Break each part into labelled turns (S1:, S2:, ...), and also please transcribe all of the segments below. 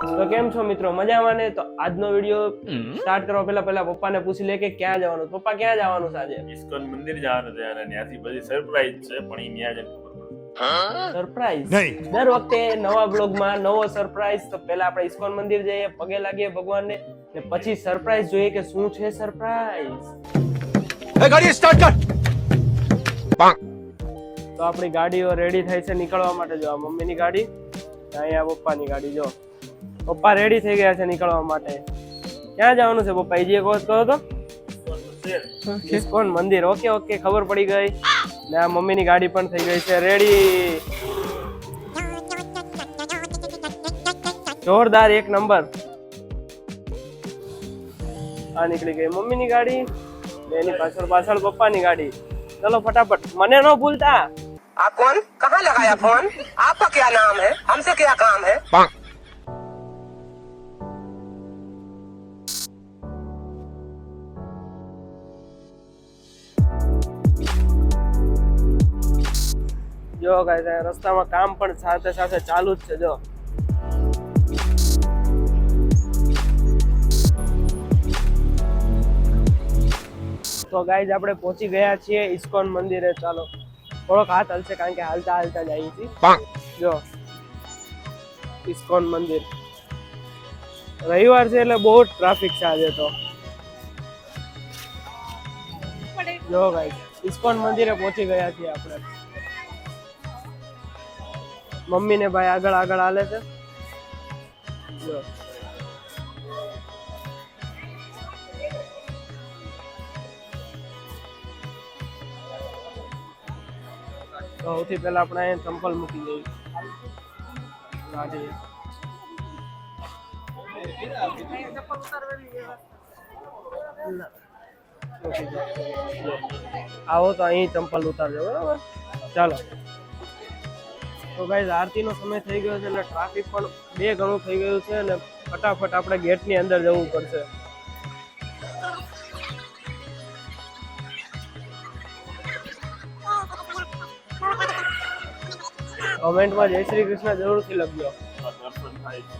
S1: તો કેમ છો મિત્રો, મજામાં ને? તો આજનો વિડિયો સ્ટાર્ટ કરવા પહેલા પપ્પાને પૂછી લે કે ક્યાં જવાનું. પપ્પા ક્યાં જવાનું છે આજે?
S2: ઇસ્કોન મંદિર જવાનું છે અને ત્યાંથી બધી સરપ્રાઈઝ છે, પણ ઈ ન્યા જઈને ખબર પડે.
S1: સરપ્રાઈઝ? દર વખતે નવા બ્લોગમાં નવો સરપ્રાઈઝ. તો પહેલા આપણે ઇસ્કોન મંદિર જઈએ, પગે લાગીએ ભગવાનને, ને પછી સરપ્રાઈઝ જોઈએ કે શું છે સરપ્રાઈઝ.
S3: ગાડી સ્ટાર્ટ કર.
S1: તો આપણી ગાડીઓ રેડી થઈ છે નીકળવા માટે. જો આ મમ્મીની ગાડી, અહીંયા પપ્પાની ગાડી. જો પપ્પા રેડી થઈ ગયા છે નીકળવા માટે. ક્યાં જવાનું છે પપ્પા? જે કહો તો ઇસ્કોન મંદિર. ઓકે ઓકે, ખબર પડી ગઈ. ને આ મમ્મીની ગાડી પણ થઈ ગઈ છે રેડી. જોરદાર, એક નંબર. આ નીકળી ગઈ મમ્મીની ગાડી, એની પાછળ પપ્પાની ગાડી. ચલો ફટાફટ, મને ન ભૂલતા.
S4: आप कौन, कहाँ लगाया फोन, आपका क्या नाम है, हमसे क्या काम है?
S1: જો ગાઈસ, રસ્તામાં કામ પણ સાથે સાથે ચાલુ જ છે. જો તો ગાઈસ, આપણે પહોંચી ગયા છીએ ઇસ્કોન મંદિરે. ચાલો થોડોક હાથ હલશે કારણ કે હાલતા હાલતા જઈએ છીએ. જો ઇસ્કોન મંદિર. રવિવાર છે એટલે બહુ ટ્રાફિક છે આજે તો. જો ગાઈસ, ઇસ્કોન મંદિરે પહોંચી ગયા છીએ આપણે. મમ્મી ને ભાઈ આગળ હાલે છે. જો સૌથી પહેલા આપણે અહીંયા ચંપલ મૂકી દઈએ ગાડી. આવો તો અહીં ચંપલ ઉતારજો, બરાબર? ચાલો. તો ગાઈસ, આરતીનો સમય થઈ ગયો છે એટલે ટ્રાફિક પણ બે ગણું થઈ ગયું છે અને ફટાફટ આપણે ગેટની અંદર જવું પડશે. કમેન્ટમાં જય શ્રી કૃષ્ણ જરૂરથી લખજો.
S2: દર્શન થાય છે.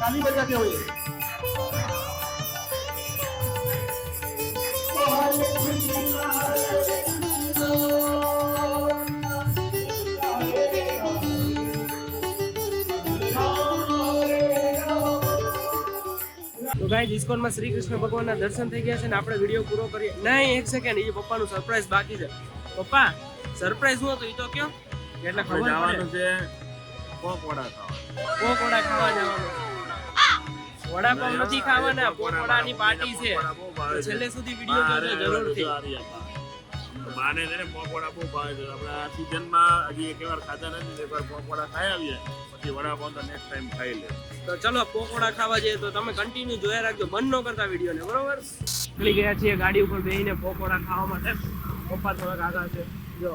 S1: તાली बजाते हुए તો ગાઈસ, ઇસ્કોનમાં શ્રી કૃષ્ણ ભગવાનના દર્શન થઈ ગયા છે ને આપણે વિડીયો પૂરો કરીએ. નહીં, એક સેકન્ડ, એ પપ્પાનું સરપ્રાઈઝ બાકી છે. પપ્પા, સરપ્રાઈઝ શું હતું એ તો કયો, એટલે ખબર
S2: જવાનું છે પોકવડા ખાવા.
S1: પોકવડા ખાવા જવાનું. વડાપાવ નથી ખાવાના, પોકવડાની પાર્ટી છે. છેલ્લે સુધી વિડીયો જોજો જરૂરથી.
S2: બાને છે ને પોકવડા બહુ ભાવે છે. આપણે આ સીઝનમાં હજી એકવાર ખાધા નથી, એકવાર પોકવડા ખાઈ આવીએ પછી વડાપાવ તો નેક્સ્ટ ટાઈમ ખાઈ લે.
S1: તો ચલો પોકવડા ખાવા જઈએ. તો તમે કન્ટિન્યુ જોયા રાખજો, બંધ ન કરતા વિડીયોને, બરોબર? નીકળી ગયા છીએ ગાડી ઉપર બેસીને પોકવડા ખાવા માટે. પપ્પા થોડાક આગળ છે. જો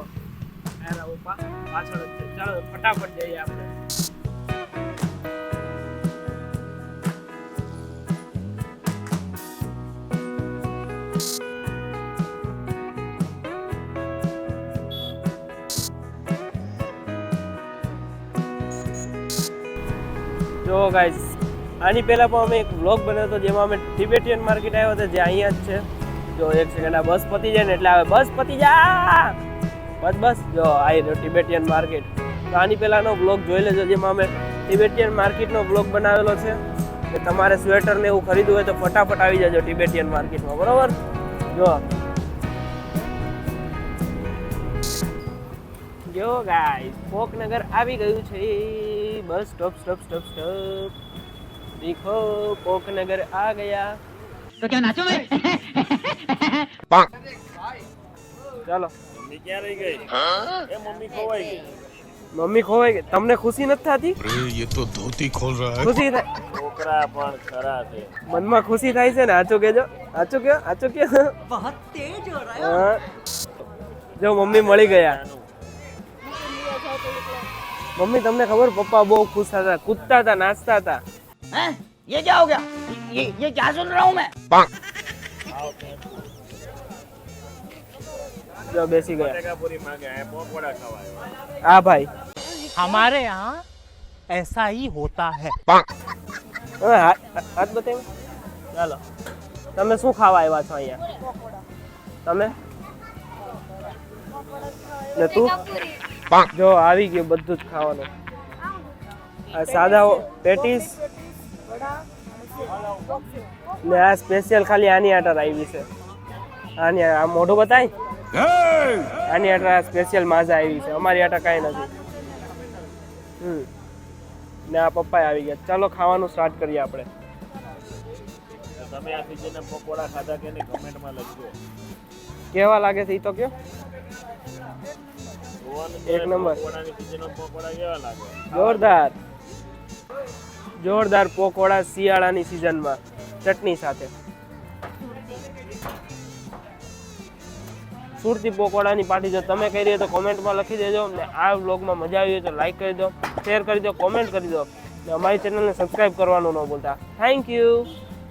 S1: એરા પપ્પા પાછળ જ છે. ચાલો ફટાફટ જઈએ આપણે. જો ગાઈસ, આની પહેલા પણ અમે એક વ્લોગ બનાવ્યો હતો જેમાં અમે ટિબેટિયન માર્કેટ આવ્યો હતો, જે અહીંયા જ છે. જો એક સેકન્ડ, આ બસ પતી જાય ને એટલે આવે બસ પતી જા, બસ. જો આવી રહ્યો ટિબેટિયન માર્કેટ. તો આની પહેલાનો વ્લોગ જોઈ લેજો જેમાં અમે ટિબેટિયન માર્કેટનો વ્લોગ બનાવેલો છે. કે તમારે સ્વેટર ને એવું ખરીદવું હોય તો ફટાફટ આવી જાજો ટિબેટિયન માર્કેટમાં, બરોબર? જો જો ગાઈસ, પોકનગર આવી ગયું છે. Bus stop. દેખો પોકનગર આ ગયા.
S5: तो क्या नाचो मैं?
S1: ચાલો
S2: મમ્મી ક્યાં રહી ગઈ એ મમ્મી ખોવાઈ ગઈ
S1: મમ્મી ખોવાઈ ગઈ તમને ખુશી નથી થતી
S3: अरे ये तो धोती खोल रहा है
S1: ખુશી થાય
S2: છોકરા પણ ખરા છે
S1: મનમાં ખુશી થાય છે ને આચો કેજો આચો કયો
S5: बहुत तेज हो रहा
S1: હા. જો મમ્મી મળી ગયા મમ્મી તમને ખબર પપ્પા બહુ ખુશ હતા કૂદતા હતા નાચતા હતા
S5: है? ये क्या हो गया? ये क्या सुन रहा हूँ मैं?
S1: જો બેસી ગયા
S2: બટેકાપુરી માંગે આ પકોડા ખાવા આવ્યા
S1: આ ભાઈ
S6: हमारे यहाँ ऐसा ही होता है
S1: હવે હાથ બતાવ્યો ચાલો તમે શું ખાવા આવ્યા છો અહીંયા તમે ને તું જો આવી ગયું બધું જ ખાવાનું આ સાદા પેટીસ ને આ સ્પેશિયલ ખાલી આની આટર આવી છે આની આ મોઢું બતાય આની આટર આ સ્પેશિયલ માઝા આવી છે અમારી આટા કાંઈ નથી ને આ પપ્પા આવી ગયા ચાલો ખાવાનું સ્ટાર્ટ કરીએ આપણે
S2: તમે આ સીઝનના પકોડા ખાધા કે નહીં કમેન્ટમાં લખજો
S1: કેવા લાગે છે એ તો કયો
S2: જોવાનું
S1: એક નંબર.
S2: પકોડાની સીઝનના પકોડા કેવા લાગે
S1: જોરદાર જોરદાર પકોડા શિયાળાની સિઝનમાં ચટણી સાથે સુરતી પકોડાની પાર્ટી જો તમે કરી હોય તો કોમેન્ટમાં લખી દેજો ને આ વ્લોગમાં મજા આવી હોય તો લાઈક કરી દો શેર કરી દો કોમેન્ટ કરી દો ને અમારી ચેનલને સબસ્ક્રાઇબ કરવાનું ન ભૂલતા થેન્ક યુ